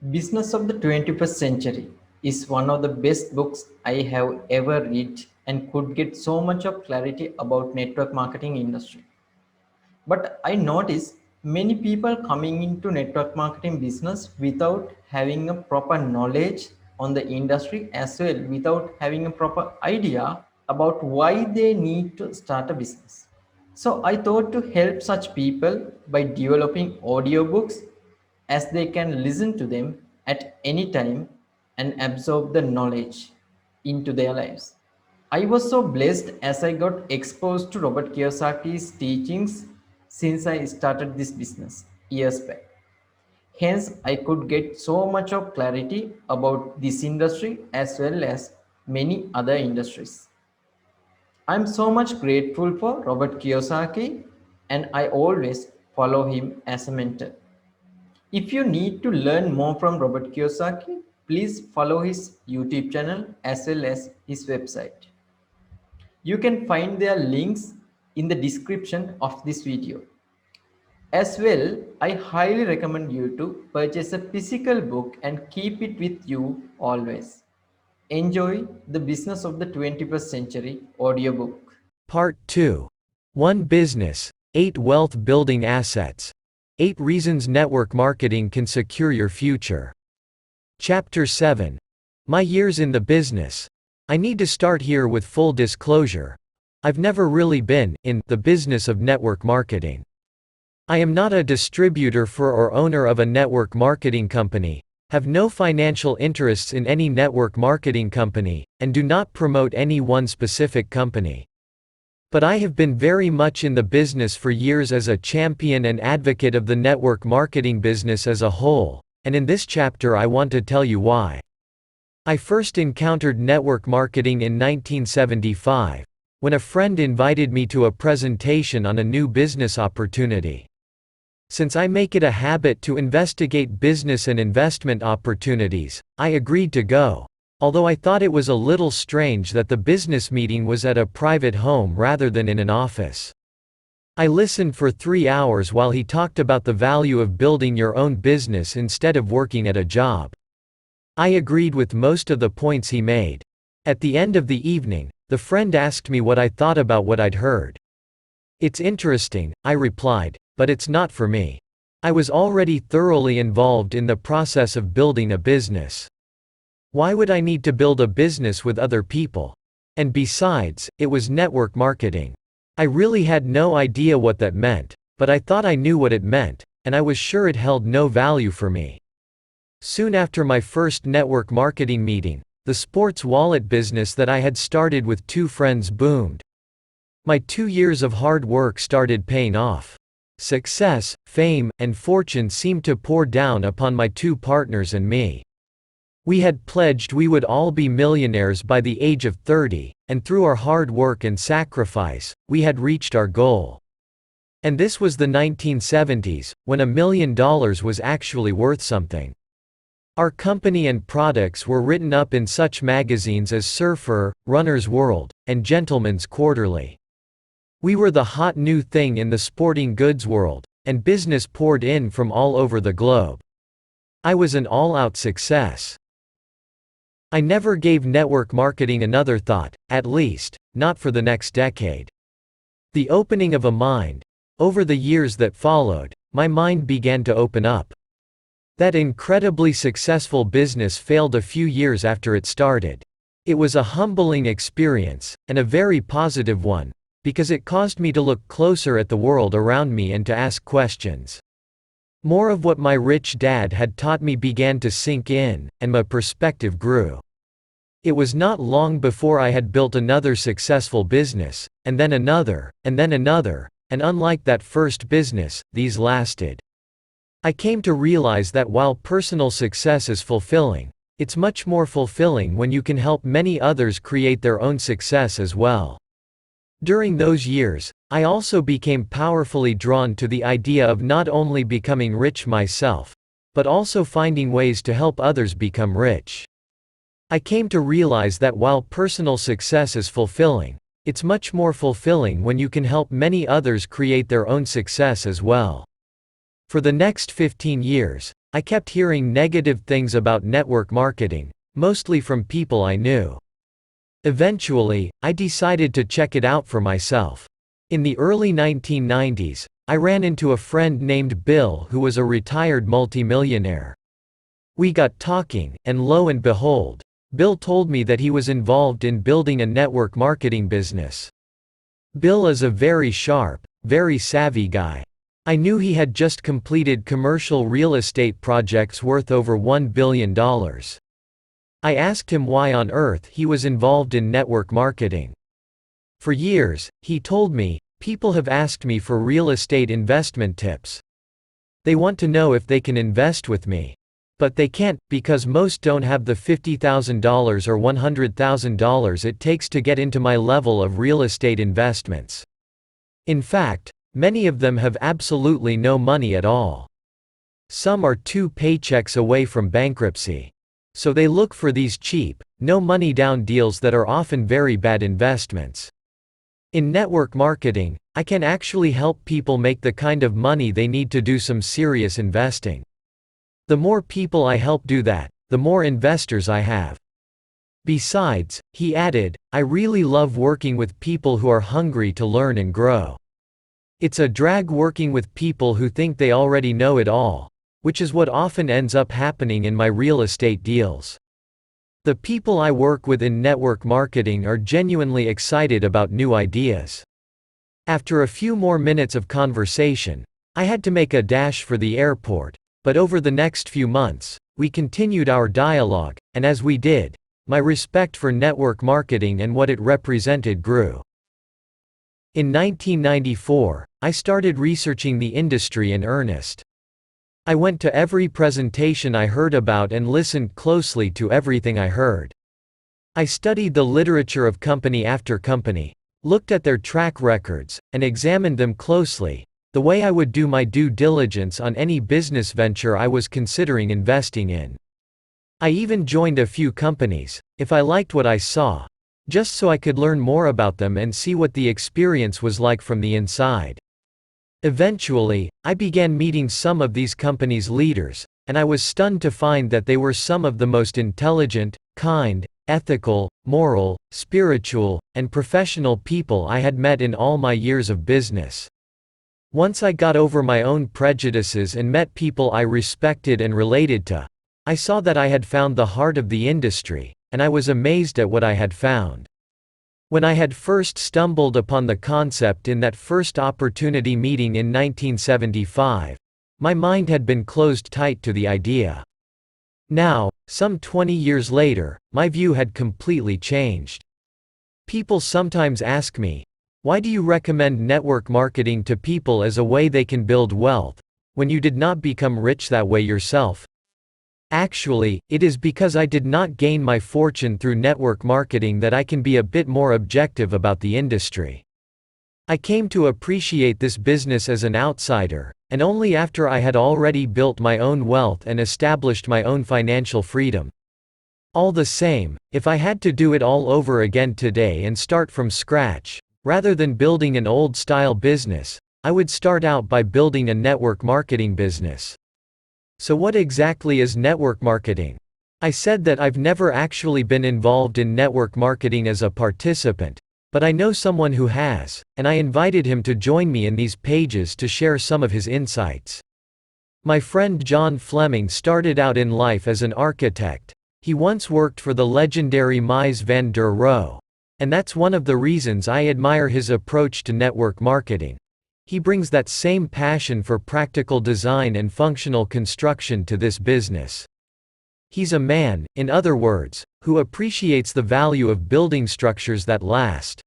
Business of the 21st Century is one of the best books I have ever read and could get so much of clarity about network marketing industry. But I notice many people coming into network marketing business without having a proper knowledge on the industry as well without having a proper idea about why they need to start a business. So I thought to help such people by developing audiobooks as they can listen to them at any time and absorb the knowledge into their lives. I was so blessed as I got exposed to Robert Kiyosaki's teachings since I started this business years back. Hence, I could get so much of clarity about this industry as well as many other industries. I'm so much grateful for Robert Kiyosaki and I always follow him as a mentor. If you need to learn more from Robert Kiyosaki, please follow his YouTube channel as well as his website. You can find their links in the description of this video. As well, I highly recommend you to purchase a physical book and keep it with you always. Enjoy the Business of the 21st Century audiobook. Part 2. 1 Business, 8 Wealth Building Assets. 8 Reasons Network Marketing Can Secure Your Future. Chapter 7. My years in the business. I need to start here with full disclosure. I've never really been in the business of network marketing. I am not a distributor for or owner of a network marketing company, have no financial interests in any network marketing company, and do not promote any one specific company. But I have been very much in the business for years as a champion and advocate of the network marketing business as a whole, and in this chapter I want to tell you why. I first encountered network marketing in 1975, when a friend invited me to a presentation on a new business opportunity. Since I make it a habit to investigate business and investment opportunities, I agreed to go, although I thought it was a little strange that the business meeting was at a private home rather than in an office. I listened for 3 hours while he talked about the value of building your own business instead of working at a job. I agreed with most of the points he made. At the end of the evening, the friend asked me what I thought about what I'd heard. "It's interesting," I replied, "but it's not for me. I was already thoroughly involved in the process of building a business. Why would I need to build a business with other people? And besides, it was network marketing. I really had no idea what that meant, but I thought I knew what it meant, and I was sure it held no value for me." Soon after my first network marketing meeting, the sports wallet business that I had started with 2 friends boomed. My 2 years of hard work started paying off. Success, fame, and fortune seemed to pour down upon my 2 partners and me. We had pledged we would all be millionaires by the age of 30, and through our hard work and sacrifice, we had reached our goal. And this was the 1970s, when $1 million was actually worth something. Our company and products were written up in such magazines as Surfer, Runner's World, and Gentleman's Quarterly. We were the hot new thing in the sporting goods world, and business poured in from all over the globe. I was an all-out success. I never gave network marketing another thought, at least, not for the next decade. The opening of a mind. Over the years that followed, my mind began to open up. That incredibly successful business failed a few years after it started. It was a humbling experience, and a very positive one, because it caused me to look closer at the world around me and to ask questions. More of what my rich dad had taught me began to sink in, and my perspective grew. It was not long before I had built another successful business, and then another, and unlike that first business, these lasted. I came to realize that while personal success is fulfilling, it's much more fulfilling when you can help many others create their own success as well. During those years, I also became powerfully drawn to the idea of not only becoming rich myself, but also finding ways to help others become rich. I came to realize that while personal success is fulfilling, it's much more fulfilling when you can help many others create their own success as well. For the next 15 years, I kept hearing negative things about network marketing, mostly from people I knew. Eventually, I decided to check it out for myself. In the early 1990s, I ran into a friend named Bill who was a retired multimillionaire. We got talking, and lo and behold, Bill told me that he was involved in building a network marketing business. Bill is a very sharp, very savvy guy. I knew he had just completed commercial real estate projects worth over $1 billion. I asked him why on earth he was involved in network marketing. For years, he told me, people have asked me for real estate investment tips. They want to know if they can invest with me. But they can't, because most don't have the $50,000 or $100,000 it takes to get into my level of real estate investments. In fact, many of them have absolutely no money at all. Some are 2 paychecks away from bankruptcy. So they look for these cheap, no money down deals that are often very bad investments. In network marketing, I can actually help people make the kind of money they need to do some serious investing. The more people I help do that, the more investors I have. Besides, he added, I really love working with people who are hungry to learn and grow. It's a drag working with people who think they already know it all, which is what often ends up happening in my real estate deals. The people I work with in network marketing are genuinely excited about new ideas. After a few more minutes of conversation, I had to make a dash for the airport, but over the next few months, we continued our dialogue, and as we did, my respect for network marketing and what it represented grew. In 1994, I started researching the industry in earnest. I went to every presentation I heard about and listened closely to everything I heard. I studied the literature of company after company, looked at their track records, and examined them closely, the way I would do my due diligence on any business venture I was considering investing in. I even joined a few companies, if I liked what I saw, just so I could learn more about them and see what the experience was like from the inside. Eventually, I began meeting some of these companies' leaders, and I was stunned to find that they were some of the most intelligent, kind, ethical, moral, spiritual, and professional people I had met in all my years of business. Once I got over my own prejudices and met people I respected and related to, I saw that I had found the heart of the industry, and I was amazed at what I had found. When I had first stumbled upon the concept in that first opportunity meeting in 1975, my mind had been closed tight to the idea. Now, some 20 years later, my view had completely changed. People sometimes ask me, why do you recommend network marketing to people as a way they can build wealth, when you did not become rich that way yourself? Actually, it is because I did not gain my fortune through network marketing that I can be a bit more objective about the industry. I came to appreciate this business as an outsider, and only after I had already built my own wealth and established my own financial freedom. All the same, if I had to do it all over again today and start from scratch, rather than building an old-style business, I would start out by building a network marketing business. So what exactly is network marketing? I said that I've never actually been involved in network marketing as a participant, but I know someone who has, and I invited him to join me in these pages to share some of his insights. My friend John Fleming started out in life as an architect. He once worked for the legendary Mies van der Rohe. And that's one of the reasons I admire his approach to network marketing. He brings that same passion for practical design and functional construction to this business. He's a man, in other words, who appreciates the value of building structures that last.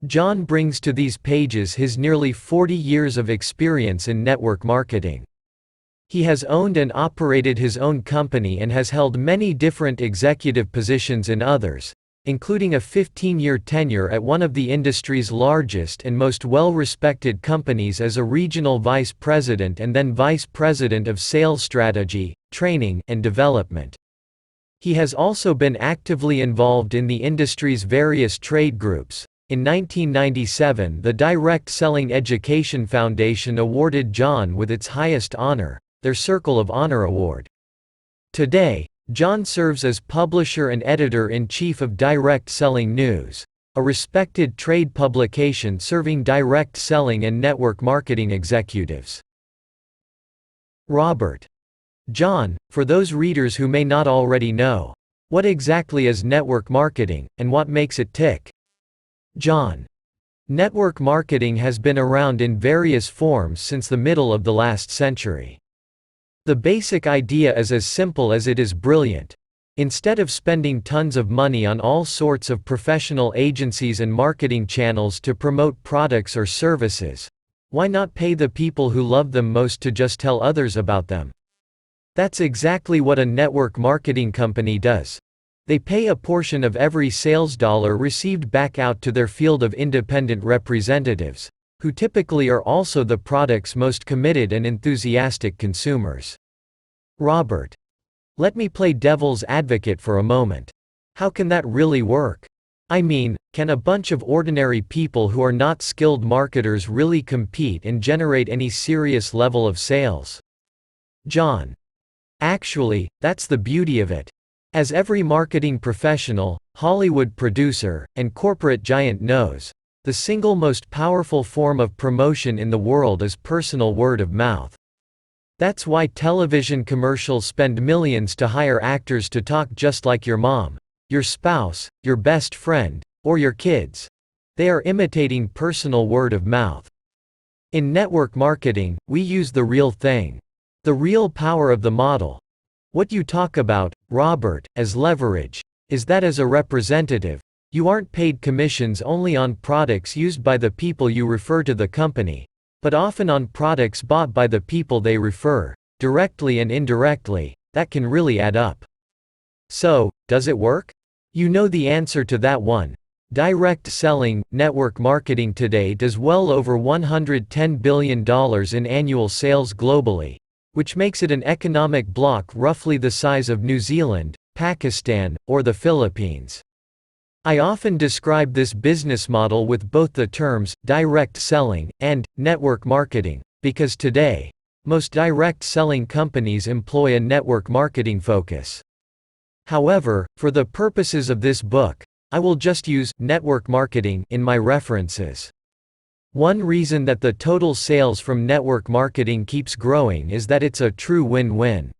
John brings to these pages his nearly 40 years of experience in network marketing. He has owned and operated his own company and has held many different executive positions in others, including a 15-year tenure at one of the industry's largest and most well-respected companies as a regional vice president and then vice president of sales strategy, training, and development. He has also been actively involved in the industry's various trade groups, In 1997, the Direct Selling Education Foundation awarded John with its highest honor, their Circle of Honor Award. Today, John serves as publisher and editor-in-chief of Direct Selling News, a respected trade publication serving direct selling and network marketing executives. Robert. John, for those readers who may not already know, what exactly is network marketing, and what makes it tick? John. Network marketing has been around in various forms since the middle of the last century. The basic idea is as simple as it is brilliant. Instead of spending tons of money on all sorts of professional agencies and marketing channels to promote products or services, why not pay the people who love them most to just tell others about them? That's exactly what a network marketing company does. They pay a portion of every sales dollar received back out to their field of independent representatives, who typically are also the product's most committed and enthusiastic consumers. Robert. Let me play devil's advocate for a moment. How can that really work? I mean, can a bunch of ordinary people who are not skilled marketers really compete and generate any serious level of sales? John. Actually, that's the beauty of it. As every marketing professional, Hollywood producer, and corporate giant knows, the single most powerful form of promotion in the world is personal word of mouth. That's why television commercials spend millions to hire actors to talk just like your mom, your spouse, your best friend, or your kids. They are imitating personal word of mouth. In network marketing, we use the real thing. The real power of the model. What you talk about, Robert, as leverage, is that as a representative, you aren't paid commissions only on products used by the people you refer to the company, but often on products bought by the people they refer, directly and indirectly. That can really add up. So, does it work? You know the answer to that one. Direct selling, network marketing today does well over $110 billion in annual sales globally, which makes it an economic bloc roughly the size of New Zealand, Pakistan, or the Philippines. I often describe this business model with both the terms direct selling and network marketing, because today, most direct selling companies employ a network marketing focus. However, for the purposes of this book, I will just use network marketing in my references. One reason that the total sales from network marketing keeps growing is that it's a true win-win.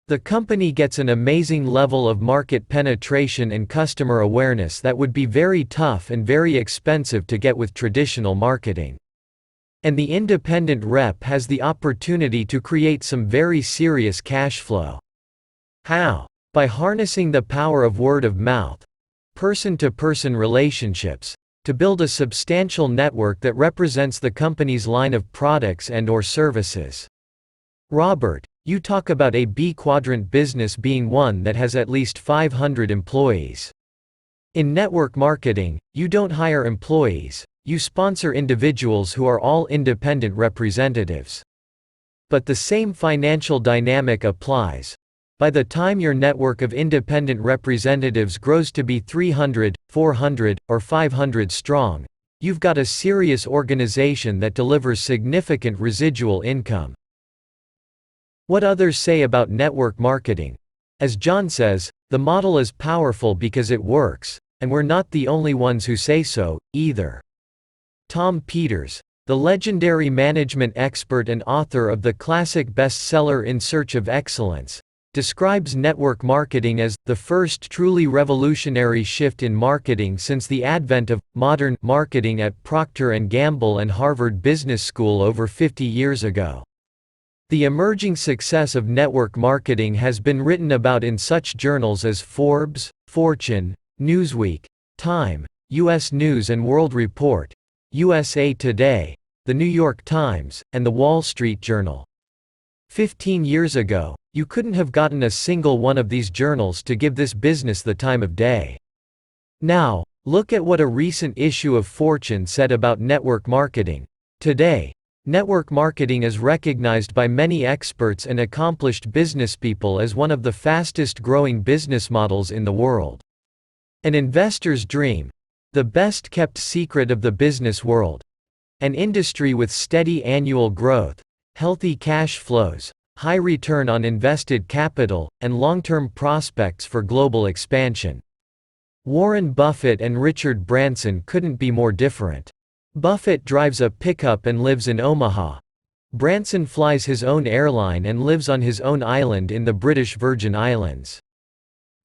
The company gets an amazing level of market penetration and customer awareness that would be very tough and very expensive to get with traditional marketing. And the independent rep has the opportunity to create some very serious cash flow. How? By harnessing the power of word of mouth, person-to-person relationships, to build a substantial network that represents the company's line of products and/or services. Robert, you talk about a B-quadrant business being one that has at least 500 employees. In network marketing, you don't hire employees, you sponsor individuals who are all independent representatives. But the same financial dynamic applies. By the time your network of independent representatives grows to be 300, 400, or 500 strong, you've got a serious organization that delivers significant residual income. What others say about network marketing? As John says, the model is powerful because it works, and we're not the only ones who say so, either. Tom Peters, the legendary management expert and author of the classic bestseller In Search of Excellence, describes network marketing as the first truly revolutionary shift in marketing since the advent of modern marketing at Procter & Gamble and Harvard Business School over 50 years ago. The emerging success of network marketing has been written about in such journals as Forbes, Fortune, Newsweek, Time, U.S. News and World Report, USA Today, The New York Times, and The Wall Street Journal. 15 years ago, you couldn't have gotten a single one of these journals to give this business the time of day. Now, look at what a recent issue of Fortune said about network marketing. Today, network marketing is recognized by many experts and accomplished businesspeople as one of the fastest growing business models in the world. An investor's dream. The best kept secret of the business world. An industry with steady annual growth, healthy cash flows, high return on invested capital, and long-term prospects for global expansion. Warren Buffett and Richard Branson couldn't be more different. Buffett drives a pickup and lives in Omaha. Branson flies his own airline and lives on his own island in the British Virgin Islands.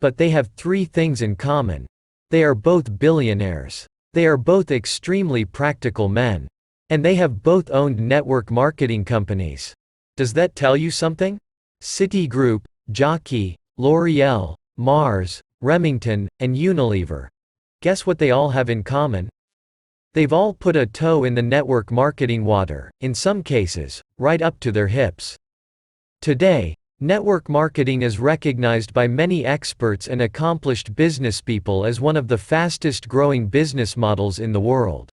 But they have three things in common. They are both billionaires. They are both extremely practical men. And they have both owned network marketing companies. Does that tell you something? Citigroup, Jockey, L'Oreal, Mars, Remington, and Unilever. Guess what they all have in common? They've all put a toe in the network marketing water, in some cases, right up to their hips. Today, network marketing is recognized by many experts and accomplished businesspeople as one of the fastest growing business models in the world.